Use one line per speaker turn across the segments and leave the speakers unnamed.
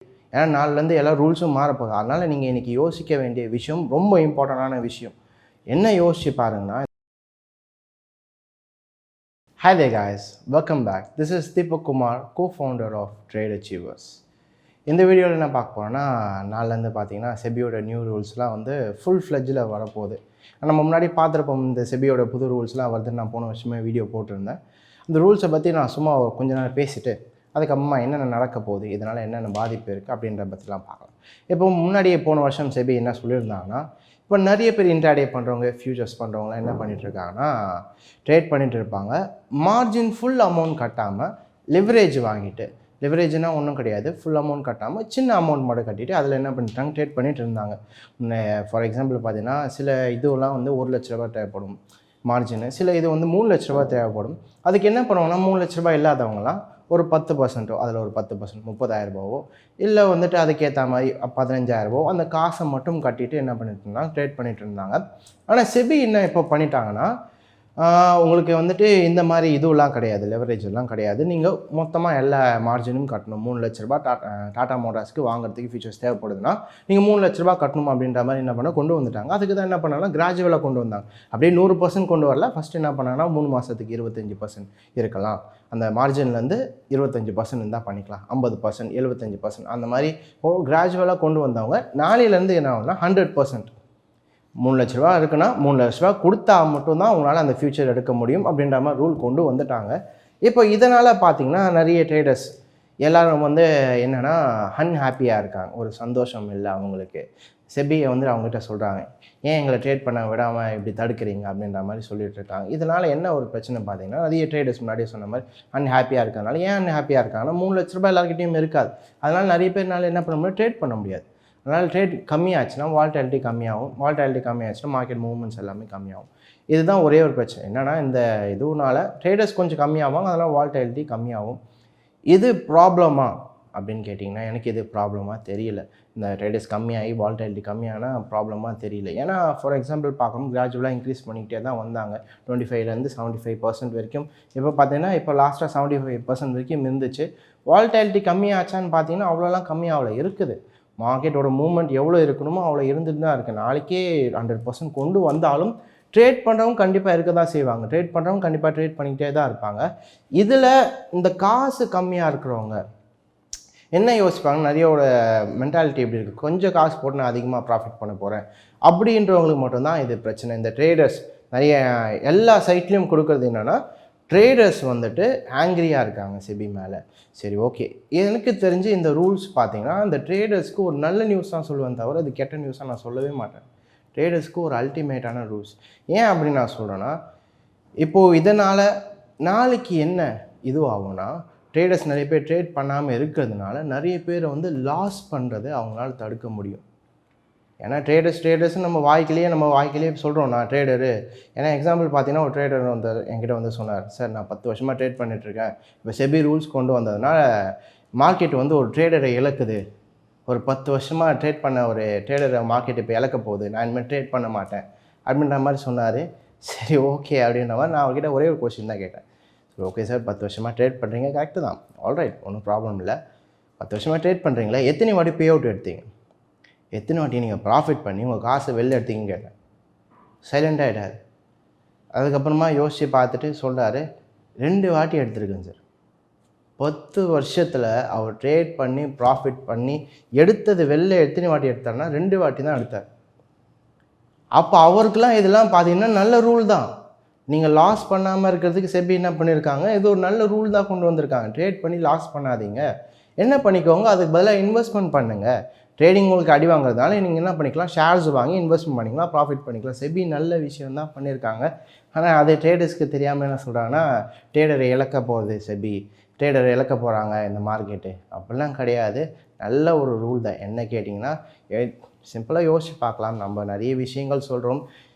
ஏன்னா நாளிலேருந்து எல்லா ரூல்ஸும் மாறப்போகுது. அதனால் நீங்கள் இன்றைக்கி யோசிக்க வேண்டிய விஷயம் ரொம்ப இம்பார்ட்டண்டான விஷயம். என்ன யோசிச்சு பாருங்கன்னா, Hi there guys, welcome back. This is Deepak Kumar, co-founder of Trade Achievers. இந்த வீடியோவில் என்ன பார்க்க போகிறோன்னா, நாளிலேருந்து பார்த்தீங்கன்னா செபியோட நியூ ரூல்ஸ்லாம் வந்து ஃபுல் ஃப்ளெட்ஜில் வரப்போகுது. நம்ம முன்னாடி பார்த்துருப்போம், இந்த செபியோட புது ரூல்ஸ்லாம் வருதுன்னு நான் போன வருஷமே வீடியோ போட்டிருந்தேன். அந்த ரூல்ஸை பற்றி நான் சும்மா கொஞ்ச நேரம் பேசிவிட்டு அதுக்கப்புறமா என்னென்ன நடக்க போகுது, இதனால் என்னென்ன பாதிப்பு இருக்குது அப்படின்ற பற்றிலாம் பார்க்கலாம். இப்போ முன்னாடியே போன வருஷம் செபி என்ன சொல்லியிருந்தாங்கன்னா, இப்போ நிறைய பேர் இன்ட்ராடே பண்ணுறவங்க, ஃபியூச்சர்ஸ் பண்ணுறவங்களாம் என்ன பண்ணிகிட்ருக்காங்கன்னா, ட்ரேட் பண்ணிகிட்டு இருப்பாங்க. மார்ஜின் ஃபுல் அமௌண்ட் கட்டாமல் லிவரேஜ் வாங்கிட்டு, லிவரேஜ்னால் ஒன்றும் கிடையாது, ஃபுல் அமௌண்ட் கட்டாமல் சின்ன அமௌண்ட் மட்டும் கட்டிட்டு அதில் என்ன பண்ணிட்டாங்க, ட்ரேட் பண்ணிகிட்டு இருந்தாங்க. ஃபார் எக்ஸாம்பிள் பார்த்தீங்கன்னா, சில இதுவெல்லாம் வந்து 1 லட்ச ரூபா தேவைப்படும் மார்ஜினு, சில இது வந்து 3 லட்ச ரூபா தேவைப்படும். அதுக்கு என்ன பண்ணுவாங்கன்னா, 3 லட்ச ரூபா இல்லாதவங்களாம் ஒரு 10%, அதில் ஒரு 10%, 30,000 ரூபாவோ, இல்லை வந்துட்டு அதுக்கேற்ற மாதிரி 15,000 ரூபாவோ அந்த காசை மட்டும் கட்டிட்டு என்ன பண்ணிட்டு இருந்தாங்க, ட்ரேட் பண்ணிகிட்டு இருந்தாங்க. ஆனால் செபி என்ன இப்போ பண்ணிட்டாங்கன்னா, உங்களுக்கு வந்துட்டு இந்த மாதிரி இதுவெல்லாம் கிடையாது, லெவரேஜெல்லாம் கிடையாது. நீங்கள் மொத்தமாக எல்லா மார்ஜினும் கட்டணும். 3 லட்ச ரூபா டாடா மோட்டார்ஸ்க்கு வாங்குறதுக்கு ஃபீச்சர்ஸ் தேவைப்படுதுன்னா நீங்கள் 3 லட்ச ரூபா கட்டணும் அப்படின்ற மாதிரி என்ன பண்ண கொண்டு வந்துட்டாங்க. அதுக்கு தான் என்ன பண்ணாங்கன்னா, கிராஜுவலாக கொண்டு வந்தாங்க. அப்படியே 100% கொண்டு வரல. ஃபஸ்ட்டு என்ன பண்ணாங்கன்னா, 3 மாதத்துக்கு 25% இருக்கலாம், அந்த மார்ஜின்லேருந்து 25% தான் பண்ணிக்கலாம், 50%, 75% அந்த மாதிரி கிராஜுவலாக கொண்டு வந்தவங்க நாளையிலேருந்து என்ன ஆகும்னா 100%. 3 லட்ச ரூபா இருக்குன்னா 3 லட்ச ரூபா கொடுத்தா மட்டும்தான் உங்களால் அந்த ஃபியூச்சர் எடுக்க முடியும் அப்படின்ற மாதிரி ரூல் கொண்டு வந்துட்டாங்க. இப்போ இதனால் பார்த்தீங்கன்னா நிறைய ட்ரேடர்ஸ் எல்லோரும் வந்து என்னென்னா அன்ஹாப்பியாக இருக்காங்க, ஒரு சந்தோஷம் இல்லை அவங்களுக்கு. செபியை வந்து அவங்ககிட்ட சொல்கிறாங்க, ஏன் எங்களை ட்ரேட் பண்ண விடாமல் இப்படி தடுக்கிறீங்க அப்படின்ற மாதிரி சொல்லிட்டு இருக்காங்க. இதனால் என்ன ஒரு பிரச்சனை பார்த்தீங்கன்னா, நிறைய ட்ரேடர்ஸ் முன்னாடியே சொன்ன மாதிரி அன்ஹாப்பியாக இருக்கிறதுனால, ஏன் அன்ஹாப்பியாக இருக்காங்கன்னா 3 லட்ச ரூபாய் எல்லாருக்கிட்டையும் இருக்காது. அதனால் நிறைய பேர்னால என்ன பண்ண முடியும், ட்ரேட் பண்ண முடியாது. அதனால் ட்ரேட் கம்மியாச்சுன்னா வால்டாலிட்டி கம்மியாகும், வால்டாலிட்டி கம்மியாச்சுன்னா மார்க்கெட் மூவ்மெண்ட்ஸ் எல்லாமே கம்மியாகும். இதுதான் ஒரே ஒரு பிரச்சனை. என்னென்னா, இந்த இதுனால ட்ரேடர்ஸ் கொஞ்சம் கம்மியாவாங்க, அதனால் வால்டாலிட்டி கம்மியாகும். இது ப்ராப்ளமா அப்படின்னு கேட்டிங்கன்னா, எனக்கு இது ப்ராப்ளமாக தெரியல. இந்த ட்ரேடர்ஸ் கம்மியாகி வால்டாலிட்டி கம்மியானா ப்ராப்ளமாக தெரியல. ஏன்னா ஃபார் எக்ஸாம்பிள் பார்க்கணும், கிராஜுவலாக இன்க்ரீஸ் பண்ணிக்கிட்டே தான் வந்தாங்க. 25லேருந்து 75% வரைக்கும். இப்போ பார்த்தீங்கன்னா, இப்போ லாஸ்ட்டாக 75% வரைக்கும் இருந்துச்சு. வால்டாலிட்டி கம்மியாச்சான்னு பார்த்தீங்கன்னா அவ்வளோலாம் கம்மியாகல இருக்குது. மார்க்கெட்டோட மூவ்மெண்ட் எவ்வளோ இருக்கணுமோ அவ்வளோ இருந்துட்டு தான் இருக்குது. நாளைக்கே 100% கொண்டு வந்தாலும் ட்ரேட் பண்ணுறவங்க கண்டிப்பாக இருக்க தான் செய்வாங்க. ட்ரேட் பண்ணுறவங்க கண்டிப்பாக ட்ரேட் பண்ணிக்கிட்டே தான் இருப்பாங்க. இதில் இந்த காசு கம்மியாக இருக்கிறவங்க என்ன யோசிப்பாங்க, நிறையோட மென்டாலிட்டி எப்படி இருக்குது, கொஞ்சம் காசு போட்டு நான் அதிகமாக ப்ராஃபிட் பண்ண போகிறேன் அப்படின்றவங்களுக்கு மட்டும்தான் இது பிரச்சனை. இந்த ட்ரேடர்ஸ் நிறைய எல்லா சைட்லேயும் கொடுக்குறது என்னென்னா, ட்ரேடர்ஸ் வந்துட்டு ஆங்க்ரியாக இருக்காங்க செபி மேலே. சரி, ஓகே, எனக்கு தெரிஞ்சு இந்த ரூல்ஸ் பார்த்தீங்கன்னா அந்த ட்ரேடர்ஸ்க்கு ஒரு நல்ல நியூஸ் தான் சொல்லுவேன் தவிர அது கெட்ட நியூஸாக நான் சொல்லவே மாட்டேன். ட்ரேடர்ஸ்க்கு ஒரு அல்டிமேட்டான ரூல்ஸ். ஏன் அப்படின்னு நான் சொல்கிறேன்னா, இப்போது இதனால் நாளைக்கு என்ன இதுவாகும்னா, ட்ரேடர்ஸ் நிறைய பேர் ட்ரேட் பண்ணாமல் இருக்கிறதுனால நிறைய பேரை வந்து லாஸ் பண்ணுறதை அவங்களால தடுக்க முடியும். ஏன்னா ட்ரேடர்ஸ்னு நம்ம வாய்க்கிலேயே சொல்கிறோம், நான் ட்ரேடரு. ஏன்னா எக்ஸாம்பிள் பார்த்தீங்கன்னா, ஒரு ட்ரேடர் வந்து என்கிட்ட வந்து சொன்னார், சார் நான் 10 வருஷமாக ட்ரேட் பண்ணிட்டுருக்கேன், இப்போ செபி ரூல்ஸ் கொண்டு வந்ததுனால மார்க்கெட் வந்து ஒரு ட்ரேடரை இழக்குது, ஒரு 10 வருஷமாக ட்ரேட் பண்ண ஒரு ட்ரேடரை மார்க்கெட் இப்போ இழக்க போகுது, நான் இனிமேல் ட்ரேட் பண்ண மாட்டேன் அப்படின்ற மாதிரி சொன்னார். சரி, ஓகே அப்படின்ற மாதிரி நான் அவர்கிட்ட ஒரே ஒரு கொஸ்டின் தான் கேட்டேன். சரி, ஓகே சார், 10 வருஷமாக ட்ரேட் பண்ணுறீங்க, கரெக்டு தான், ஆல்ரைட், ஒன்றும் ப்ராப்ளம் இல்லை. 10 வருஷமாக ட்ரேட் பண்ணுறீங்களா, எத்தனை வாட்டி பே அவுட் எடுத்தீங்க, எத்தனை வாட்டி நீங்கள் ப்ராஃபிட் பண்ணி உங்கள் காசை வெளில எடுத்தீங்கன்னு கேட்டேன். சைலண்ட் ஆகிட்டார். அதுக்கப்புறமா யோசித்து பார்த்துட்டு சொல்கிறாரு, 2 வாட்டி எடுத்துருக்கேன் சார். 10 வருஷத்தில் அவர் ட்ரேட் பண்ணி ப்ராஃபிட் பண்ணி எடுத்தது வெளில எத்தனை வாட்டி எடுத்தார்னா 2 வாட்டி தான் எடுத்தார். அப்போ அவருக்கெல்லாம் இதெல்லாம் பார்த்தீங்கன்னா நல்ல ரூல் தான். நீங்கள் லாஸ் பண்ணாமல் இருக்கிறதுக்கு செபி என்ன பண்ணியிருக்காங்க, இது ஒரு நல்ல ரூல் தான் கொண்டு வந்திருக்காங்க. ட்ரேட் பண்ணி லாஸ் பண்ணாதீங்க, என்ன பண்ணிக்கோங்க, அதுக்கு பதிலாக இன்வெஸ்ட்மெண்ட் பண்ணுங்கள். ட்ரேடிங் உங்களுக்கு அடி வாங்குறதுனால நீங்கள் என்ன பண்ணிக்கலாம், ஷேர்ஸ் வாங்கி இன்வெஸ்ட்மெண்ட் பண்ணிக்கலாம், ப்ராஃபிட் பண்ணிக்கலாம். செபி நல்ல விஷயம் தான் பண்ணியிருக்காங்க. ஆனால் அது ட்ரேடர்ஸ்க்கு தெரியாமல் என்ன சொல்கிறாங்கன்னா, ட்ரேடரை இழக்க போகுது செபி, ட்ரேடரை இழக்க போகிறாங்க இந்த மார்க்கெட்டு, அப்படிலாம் கிடையாது. நல்ல ஒரு ரூல் தான். என்ன கேட்டிங்கன்னா, சிம்பிளாக யோசிச்சு பார்க்கலாம். நம்ம நிறைய விஷயங்கள் சொல்கிறோம்.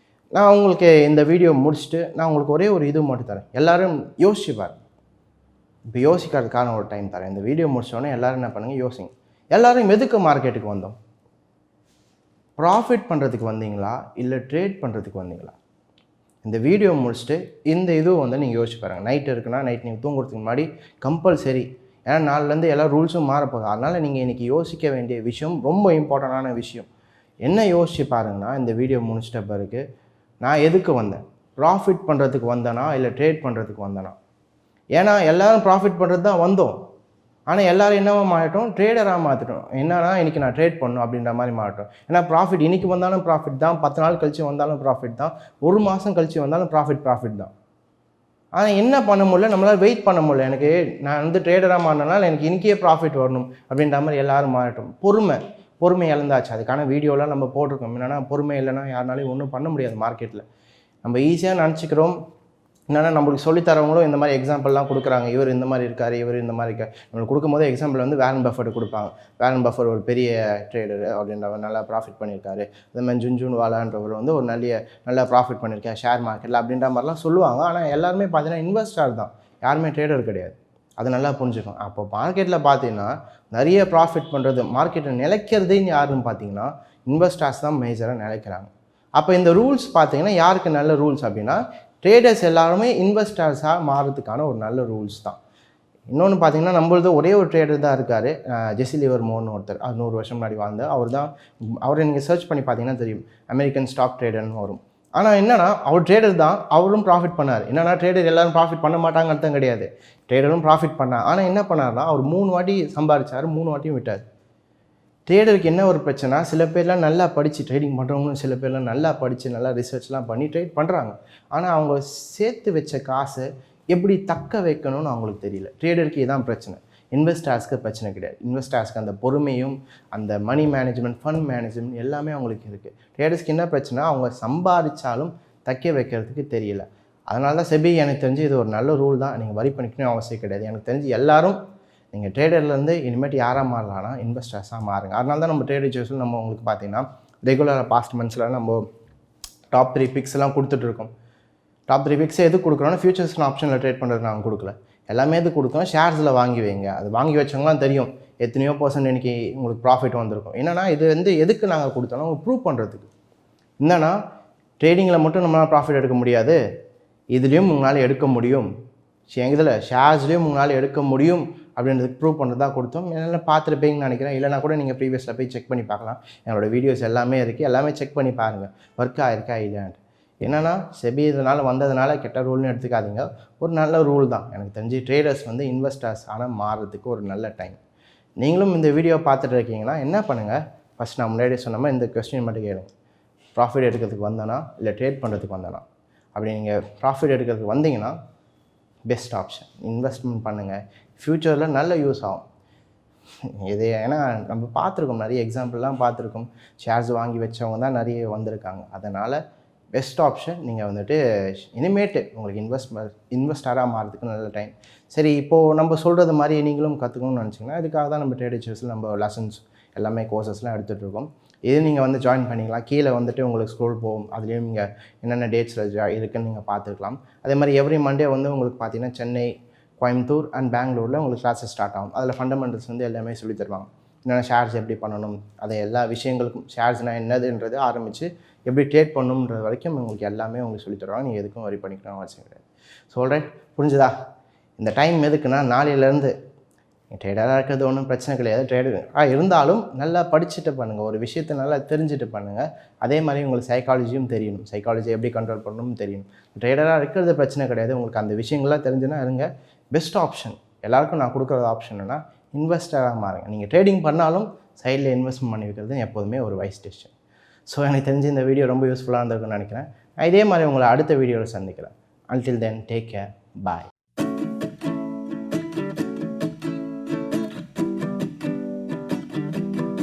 நான் உங்களுக்கு இந்த வீடியோ முடிச்சுட்டு நான் உங்களுக்கு ஒரே ஒரு இது மட்டும் தரேன், எல்லோரும் யோசிச்சு பாருங்க. இப்போ யோசிக்கிறதுக்கான ஒரு டைம் தரேன். இந்த வீடியோ முடிச்சோடனே எல்லோரும் என்ன பண்ணுங்கள், யோசிங்க. எல்லோரும் எதுக்கு மார்க்கெட்டுக்கு வந்தோம், ப்ராஃபிட் பண்ணுறதுக்கு வந்தீங்களா இல்லை ட்ரேட் பண்ணுறதுக்கு வந்தீங்களா? இந்த வீடியோ முடிச்சுட்டு இந்த இதுவும் வந்து நீங்கள் யோசிச்சு பாருங்கள். நைட் இருக்குன்னா நைட் நீங்கள் தூங்குறதுக்கு முன்னாடி கம்பல்சரி ஏன்னா நாலுலேருந்து எல்லா ரூல்ஸும் மாறப்போகுது. அதனால் நீங்கள் இன்றைக்கி யோசிக்க வேண்டிய விஷயம் ரொம்ப இம்பார்ட்டண்டான விஷயம். என்ன யோசிச்சு பாருங்கன்னா, இந்த வீடியோ முடிச்சிட்ட பிறகு நான் எதுக்கு வந்தேன்? ப்ராஃபிட் பண்ணுறதுக்கு வந்தேனா இல்லை ட்ரேட் பண்ணுறதுக்கு வந்தேனா? ஏன்னா எல்லோரும் ப்ராஃபிட் பண்ணுறது தான் வந்தோம். ஆனால் எல்லோரும் என்னவா மாறிட்டோம்? ட்ரேடராக மாற்றிட்டோம். என்னன்னா இன்றைக்கி நான் ட்ரேட் பண்ணணும் அப்படின்ற மாதிரி மாறிட்டோம். ஏன்னா ப்ராஃபிட் இன்றைக்கி வந்தாலும் ப்ராஃபிட் தான், 10 நாள் கழிச்சு வந்தாலும் ப்ராஃபிட் தான், 1 மாதம் கழிச்சு வந்தாலும் ப்ராஃபிட் தான். ஆனால் என்ன பண்ண முடியல, நம்மளால் வெயிட் பண்ண முடியல. எனக்கு நான் வந்து ட்ரேடராக மாறினால எனக்கு இன்றைக்கே ப்ராஃபிட் வரணும் அப்படின்ற மாதிரி எல்லோரும் மாறிட்டோம். பொறுமை இழந்தாச்சு. அதுக்கான வீடியோலாம் நம்ம போட்டிருக்கோம். என்னென்னா பொறுமை இல்லைன்னா யாருனாலையும் ஒன்றும் பண்ண முடியாது மார்க்கெட்டில். நம்ம ஈஸியாக நினச்சிக்கிறோம். என்னென்னா நம்மளுக்கு சொல்லித்தரவங்களும் இந்த மாதிரி எக்ஸாம்பிள்லாம் கொடுக்குறாங்க. இவர் இந்த மாதிரி இருக்கார், இவர் இந்த மாதிரி இருக்கார். நம்மளுக்கு கொடுக்கும்போது எக்ஸாம்பிள் வந்து வாரன் பஃபெட் கொடுப்பாங்க. வாரன் பஃபெட் ஒரு பெரிய ட்ரேடர் அப்படின்றவர் நல்லா ப்ராஃபிட் பண்ணியிருக்காரு. அதே மாதிரி ஜுன்வாலான்றவர் வந்து ஒரு நல்லா ப்ராஃபிட் பண்ணியிருக்காரு ஷேர் மார்க்கெட்டில் அப்படின்ற மாதிரிலாம் சொல்லுவாங்க. ஆனால் எல்லாருமே பார்த்தீங்கன்னா இன்வெஸ்டர் தான், யாருமே ட்ரேடர் கிடையாது. அது நல்லா புரிஞ்சுக்கணும். அப்போ மார்க்கெட்டில் பார்த்தீங்கன்னா நிறைய ப்ராஃபிட் பண்ணுறது, மார்க்கெட்டை நிலைக்கிறதுன்னு யாருன்னு பார்த்தீங்கன்னா இன்வெஸ்டர்ஸ் தான் மேஜராக நிலைக்கிறாங்க. அப்போ இந்த ரூல்ஸ் பார்த்தீங்கன்னா யாருக்கு நல்ல ரூல்ஸ் அப்படின்னா, ட்ரேடர்ஸ் எல்லாருமே இன்வெஸ்டர்ஸாக மாறதுக்கான ஒரு நல்ல ரூல்ஸ் தான். இன்னொன்று பார்த்தீங்கன்னா நம்மளது ஒரே ஒரு ட்ரேடர் தான் இருக்கார், ஜெஸி லிவர்மோர்னு ஒருத்தர். 100 வருஷம் முன்னாடி வாழ்ந்த அவரை நீங்கள் சர்ச் பண்ணி பார்த்தீங்கன்னா தெரியும், அமெரிக்கன் ஸ்டாக் ட்ரேடர்னு வரும். ஆனால் என்னன்னா அவர் ட்ரேடர் தான், அவரும் ப்ராஃபிட் பண்ணார். என்னன்னா ட்ரேடர் எல்லாரும் ப்ராஃபிட் பண்ண மாட்டாங்க அர்த்தம் கிடையாது. ட்ரேடரும் ப்ராஃபிட் பண்ணார். ஆனால் என்ன பண்ணார்னா அவர் 3 வாட்டி சம்பாதிச்சார், 3 வாட்டியும் விட்டார். ட்ரேடருக்கு என்ன ஒரு பிரச்சனை, சில பேர்லாம் நல்லா படித்து ட்ரேடிங் பண்ணுறவங்களும் சில பேர்லாம் நல்லா படித்து நல்லா ரிசர்ச்லாம் பண்ணி ட்ரேட் பண்ணுறாங்க. ஆனால் அவங்க சேர்த்து வச்ச காசை எப்படி தக்க வைக்கணும்னு அவங்களுக்கு தெரியல. ட்ரேடருக்கு இதுதான் பிரச்சனை. இன்வெஸ்டர்ஸ்க்கு பிரச்சனை கிடையாது. இன்வெஸ்டர்ஸ்க்கு அந்த பொறுமையும் அந்த மணி மேனேஜ்மெண்ட், ஃபண்ட் மேனேஜ்மெண்ட் எல்லாமே அவங்களுக்கு இருக்குது. ட்ரேடர்ஸ்க்கு என்ன பிரச்சனை, அவங்க சம்பாதிச்சாலும் தக்க வைக்கிறதுக்கு தெரியல. அதனால தான் செபி எனக்கு தெரிஞ்சு இது ஒரு நல்ல ரூல் தான். நீங்கள் வரி பண்ணிக்கணும் அவசியம் கிடையாது. எனக்கு தெரிஞ்சு எல்லாரும் நீங்கள் ட்ரேடர்லேருந்து இனிமேட்டு யாராக மாறலாம்னா இன்வெஸ்டர்ஸாக மாறுங்க. அதனால தான் நம்ம ட்ரேடர் சூஸில் நம்ம உங்களுக்கு பார்த்தீங்கன்னா ரெகுலராக பாஸ்ட் மந்த்ஸில் நம்ம டாப் 3 பிக்ஸ்லாம் கொடுத்துட்ருக்கோம். டாப் 3 பிக்ஸ் எது கொடுக்குறோன்னா ஃபியூச்சர்ஸ்னு ஆப்ஷனில் ட்ரேட் பண்ணுறது நாங்கள் கொடுக்கல. எல்லாமே எது கொடுக்குறோம், ஷேர்ஸில் வாங்கி வைங்க. அது வாங்கி வச்சவங்களாம் தெரியும் எத்தனையோ % இன்றைக்கி உங்களுக்கு ப்ராஃபிட் வந்திருக்கும். என்னென்னா இது வந்து எதுக்கு நாங்கள் கொடுத்தோன்னா உங்களுக்கு ப்ரூவ் பண்ணுறதுக்கு. என்னென்னா ட்ரேடிங்கில் மட்டும் நம்மளால் ப்ராஃபிட் எடுக்க முடியாது, இதுலேயும் உங்களால் எடுக்க முடியும், இதில் ஷேர்ஸ்லேயும் உங்களால் எடுக்க முடியும் அப்படின்றதுக்கு ப்ரூவ் பண்ணுறதா கொடுத்தோம். என்னால் பார்த்துருப்பீங்கன்னு நினைக்கிறேன். இல்லைனா கூட நீங்கள் ப்ரீவியஸில் போய் செக் பண்ணி பார்க்கலாம். என்னோடய வீடியோஸ் எல்லாமே இருக்குது, எல்லாமே செக் பண்ணி பாருங்கள் ஒர்க் ஆகிருக்கா இல்லையான்ட்டு. என்னென்னா செபி இதனால் வந்ததுனால கெட்ட ரூல்னு எடுத்துக்காதீங்க, ஒரு நல்ல ரூல் தான். எனக்கு தெரிஞ்சு ட்ரேடர்ஸ் வந்து இன்வெஸ்டர்ஸ் ஆனால் மாறுறதுக்கு ஒரு நல்ல டைம். நீங்களும் இந்த வீடியோ பார்த்துட்டு இருக்கீங்கன்னா என்ன பண்ணுங்கள், ஃபஸ்ட் நான் முன்னாடியே சொன்ன மாதிரி இந்த கொஸ்டின் மட்டும் கேளுங்க. ப்ராஃபிட் எடுக்கிறதுக்கு வந்தேனா இல்லை ட்ரேட் பண்ணுறதுக்கு வந்தேனா? அப்படி நீங்கள் ப்ராஃபிட் எடுக்கிறதுக்கு வந்தீங்கன்னா பெஸ்ட் ஆப்ஷன், இன்வெஸ்ட்மெண்ட் பண்ணுங்கள். ஃப்யூச்சரில் நல்ல யூஸ் ஆகும் இது. ஏன்னா நம்ம பார்த்துருக்கோம், நிறைய எக்ஸாம்பிள்லாம் பார்த்துருக்கோம். ஷேர்ஸ் வாங்கி வச்சவங்க தான் நிறைய வந்திருக்காங்க. அதனால் பெஸ்ட் ஆப்ஷன். நீங்கள் வந்துட்டு இனிமேட்டு உங்களுக்கு இன்வெஸ்டராக மாறதுக்கு நல்ல டைம். சரி, இப்போது நம்ம சொல்கிறது மாதிரி நீங்களும் கற்றுக்கணும்னு நினச்சிங்கன்னா இதுக்காக தான் நம்ம ட்ரேடர் சூஸில் நம்ம லெசன்ஸ் எல்லாமே கோர்சஸ்லாம் எடுத்துகிட்ருக்கோம். இது நீங்கள் வந்து ஜாயின் பண்ணிக்கலாம். கீழே வந்துட்டு உங்களுக்கு ஸ்க்ரோல் போகும், அதுலேயும் நீங்கள் என்னென்ன டேட்ஸில் இருக்குன்னு நீங்கள் பார்த்துக்கலாம். அதே மாதிரி எவ்ரி மண்டே வந்து உங்களுக்கு பார்த்தீங்கன்னா சென்னை, கோயம்புத்தூர் அண்ட் பெங்களூரில் உங்களுக்கு கிளாஸஸ் ஸ்டார்ட் ஆகும். அதில் ஃபண்டமெண்டல்ஸ் வந்து எல்லாமே சொல்லி தருவாங்க. என்னென்ன ஷேர்ஸ் எப்படி பண்ணணும், அதை எல்லா விஷயங்களுக்கும் ஷேர்ஸ்னால் என்னதுன்றது ஆரம்பித்து எப்படி ட்ரேட் பண்ணணுன்றது வரைக்கும் உங்களுக்கு எல்லாமே உங்களுக்கு சொல்லி தருவாங்க. நீங்கள் எதுக்கும் வரி பண்ணிக்கணும் அவசியம் கிடையாது. சொல்கிறேன், புரிஞ்சுதா? இந்த டைம் எதுக்குன்னா நாளையிலேருந்து ட்ரேடராக இருக்கிறது ஒன்றும் பிரச்சனை கிடையாது. ட்ரேடர் இருந்தாலும் நல்லா படிச்சுட்டு பண்ணுங்கள், ஒரு விஷயத்தை நல்லா தெரிஞ்சுட்டு பண்ணுங்கள். அதே மாதிரி உங்களுக்கு சைக்காலஜியும் தெரியணும், சைக்காலஜி எப்படி கண்ட்ரோல் பண்ணணும்னு தெரியணும். ட்ரேடராக இருக்கிறது பிரச்சனை கிடையாது, உங்களுக்கு அந்த விஷயங்கள்லாம் தெரிஞ்சுன்னா இருங்க. பெஸ்ட் ஆப்ஷன் எல்லாருக்கும் நான் கொடுக்குற ஆப்ஷன்னா இன்வெஸ்டராக மாறுங்க. நீங்கள் ட்ரேடிங் பண்ணாலும் சைடில் இன்வெஸ்ட்மெண்ட் பண்ணி வைக்கிறது எப்போதுமே ஒரு வைஸ் டெசிஷன். ஸோ எனக்கு தெரிஞ்சு இந்த வீடியோ ரொம்ப யூஸ்ஃபுல்லாக இருந்திருக்குன்னு நினைக்கிறேன். இதே மாதிரி உங்களை அடுத்த வீடியோவில் சந்திக்கிறேன். Until then, take care. Bye.